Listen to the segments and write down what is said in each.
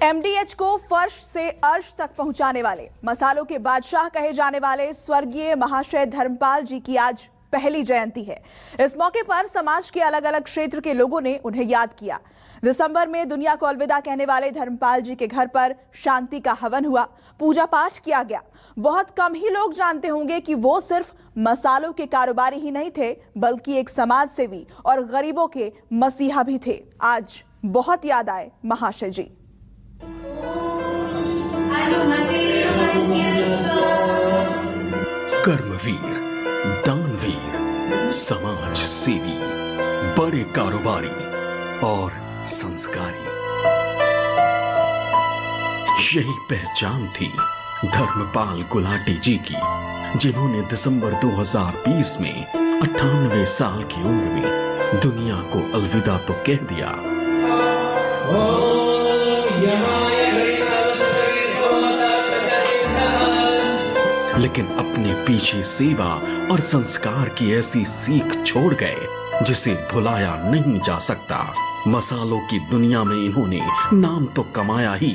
एमडीएच को फर्श से अर्श तक पहुंचाने वाले, मसालों के बादशाह कहे जाने वाले स्वर्गीय महाशय धर्मपाल जी की आज पहली जयंती है। इस मौके पर समाज के अलग अलग क्षेत्र के लोगों ने उन्हें याद किया। दिसंबर में दुनिया को अलविदा कहने वाले धर्मपाल जी के घर पर शांति का हवन हुआ, पूजा पाठ किया गया। बहुत कम ही लोग जानते होंगे कि वो सिर्फ मसालों के कारोबारी ही नहीं थे, बल्कि एक समाज सेवी और गरीबों के मसीहा भी थे। आज बहुत याद आए महाशय जी। कर्मवीर, दानवीर, समाज सेवी, बड़े कारोबारी और संस्कारी, यही पहचान थी धर्मपाल गुलाटी जी की, जिन्होंने दिसंबर 2020 में 98 साल की उम्र में दुनिया को अलविदा तो कह दिया, लेकिन अपने पीछे सेवा और संस्कार की ऐसी सीख छोड़ गए जिसे भुलाया नहीं जा सकता। मसालों की दुनिया में इन्होंने नाम तो कमाया ही,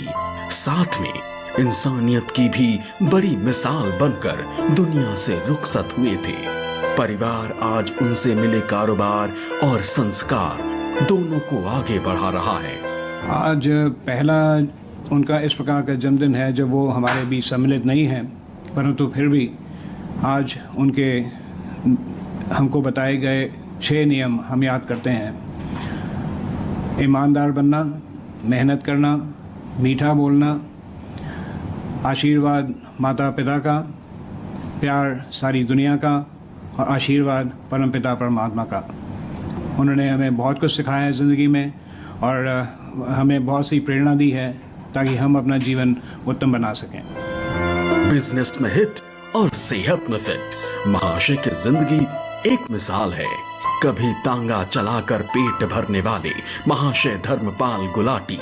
साथ में इंसानियत की भी बड़ी मिसाल बनकर दुनिया से रुखसत हुए थे। परिवार आज उनसे मिले कारोबार और संस्कार दोनों को आगे बढ़ा रहा है। आज पहला उनका इस प्रकार का जन्मदिन है जब वो हमारे बीच सम्मिलित नहीं है, परंतु फिर भी आज उनके हमको बताए गए 6 नियम हम याद करते हैं। ईमानदार बनना, मेहनत करना, मीठा बोलना, आशीर्वाद माता पिता का, प्यार सारी दुनिया का और आशीर्वाद परमपिता परमात्मा का। उन्होंने हमें बहुत कुछ सिखाया है ज़िंदगी में और हमें बहुत सी प्रेरणा दी है ताकि हम अपना जीवन उत्तम बना सकें। बिजनेस में हिट और सेहत में फिट, महाशय की जिंदगी एक मिसाल है। कभी तांगा चलाकर पेट भरने वाले महाशय धर्मपाल गुलाटी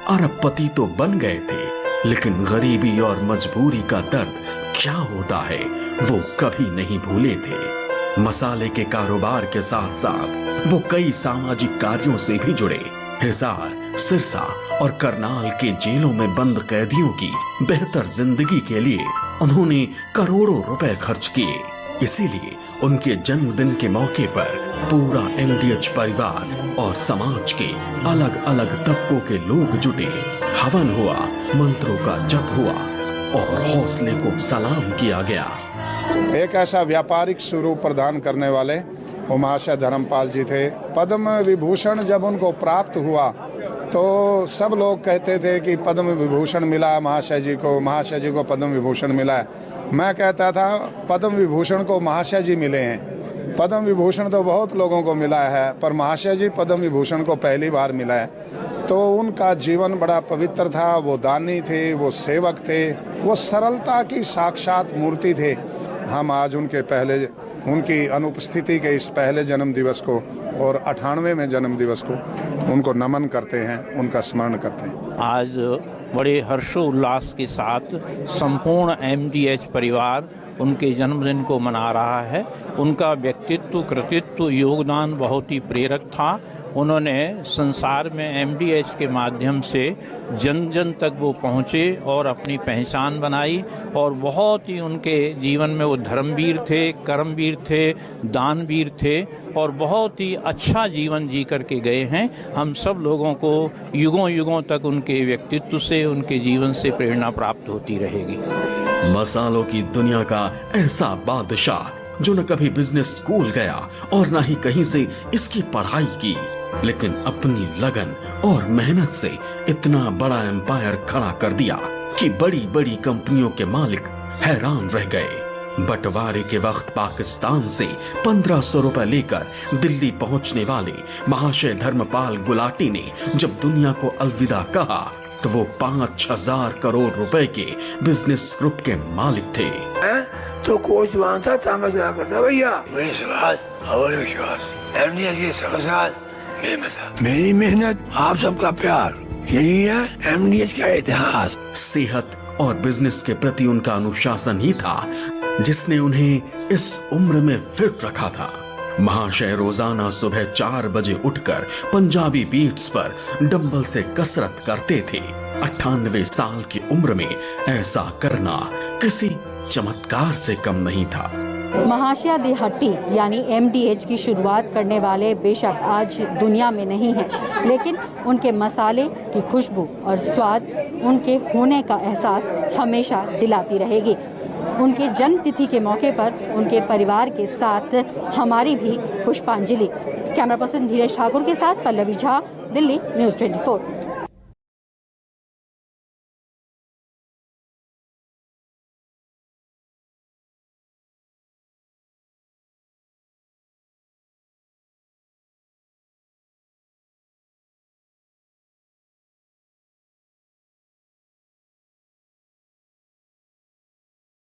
अरबपति तो बन गए थे, लेकिन गरीबी और मजबूरी का दर्द क्या होता है वो कभी नहीं भूले थे। मसाले के कारोबार के साथ साथ वो कई सामाजिक कार्यों से भी जुड़े। हिसार, सिरसा और करनाल के जेलों में बंद कैदियों की बेहतर जिंदगी के लिए उन्होंने करोड़ों रुपए खर्च किए। इसीलिए उनके जन्मदिन के मौके पर पूरा एमडीएच परिवार और समाज के अलग अलग तबकों के लोग जुटे। हवन हुआ, मंत्रों का जप हुआ और हौसले को सलाम किया गया। एक ऐसा व्यापारिक स्वरूप प्रदान करने वाले वो महाशय धर्मपाल जी थे। पद्म विभूषण जब उनको प्राप्त हुआ तो सब लोग कहते थे कि पद्म विभूषण मिला महाशय जी को पद्म विभूषण मिला है। मैं कहता था पद्म विभूषण को महाशय जी मिले हैं। पद्म विभूषण तो बहुत लोगों को मिला है, पर महाशय जी पद्म विभूषण को पहली बार मिला है। तो उनका जीवन बड़ा पवित्र था। वो दानी थे, वो सेवक थे, वो सरलता की साक्षात मूर्ति थे। हम आज उनकी अनुपस्थिति के इस पहले जन्म दिवस को और 98वें जन्म दिवस को उनको नमन करते हैं, उनका स्मरण करते हैं। आज बड़े हर्षोल्लास के साथ संपूर्ण एमडीएच परिवार उनके जन्मदिन को मना रहा है। उनका व्यक्तित्व, कृतित्व, योगदान बहुत ही प्रेरक था। उन्होंने संसार में एमडीएच के माध्यम से जन जन तक वो पहुँचे और अपनी पहचान बनाई और बहुत ही उनके जीवन में वो धर्मवीर थे, कर्मवीर थे, दानवीर थे और बहुत ही अच्छा जीवन जी करके गए हैं। हम सब लोगों को युगों युगों तक उनके व्यक्तित्व से, उनके जीवन से प्रेरणा प्राप्त होती रहेगी। मसालों की दुनिया का ऐसा बादशाह जो न कभी बिजनेस स्कूल गया और न ही कहीं से इसकी पढ़ाई की, लेकिन अपनी लगन और मेहनत से इतना बड़ा एम्पायर खड़ा कर दिया कि बड़ी बड़ी कंपनियों के मालिक हैरान रह गए। बंटवारे के वक्त पाकिस्तान से 1500 रुपए लेकर दिल्ली पहुंचने वाले महाशय धर्मपाल गुलाटी ने जब दुनिया को अलविदा कहा तो वो 5,000 करोड़ रुपए के बिजनेस ग्रुप के मालिक थे। तो कोच वहाँ था, तांगा चला करता भैया। मेरी मेहनत, आप सबका प्यार, यही है एमडीएच का इतिहास। सेहत और बिजनेस के प्रति उनका अनुशासन ही था जिसने उन्हें इस उम्र में फिट रखा था। महाशय रोजाना सुबह 4 बजे उठकर पंजाबी बीट्स पर डंबल से कसरत करते थे। 98 साल की उम्र में ऐसा करना किसी चमत्कार से कम नहीं था। महाशया दी हट्टी यानी MDH की शुरुआत करने वाले बेशक आज दुनिया में नहीं हैं, लेकिन उनके मसाले की खुशबू और स्वाद उनके होने का एहसास हमेशा दिलाती रहेगी। उनके जन्म तिथि के मौके पर उनके परिवार के साथ हमारी भी पुष्पांजलि। कैमरा पर्सन धीरज ठाकुर के साथ पल्लवी झा, दिल्ली, न्यूज़ 24।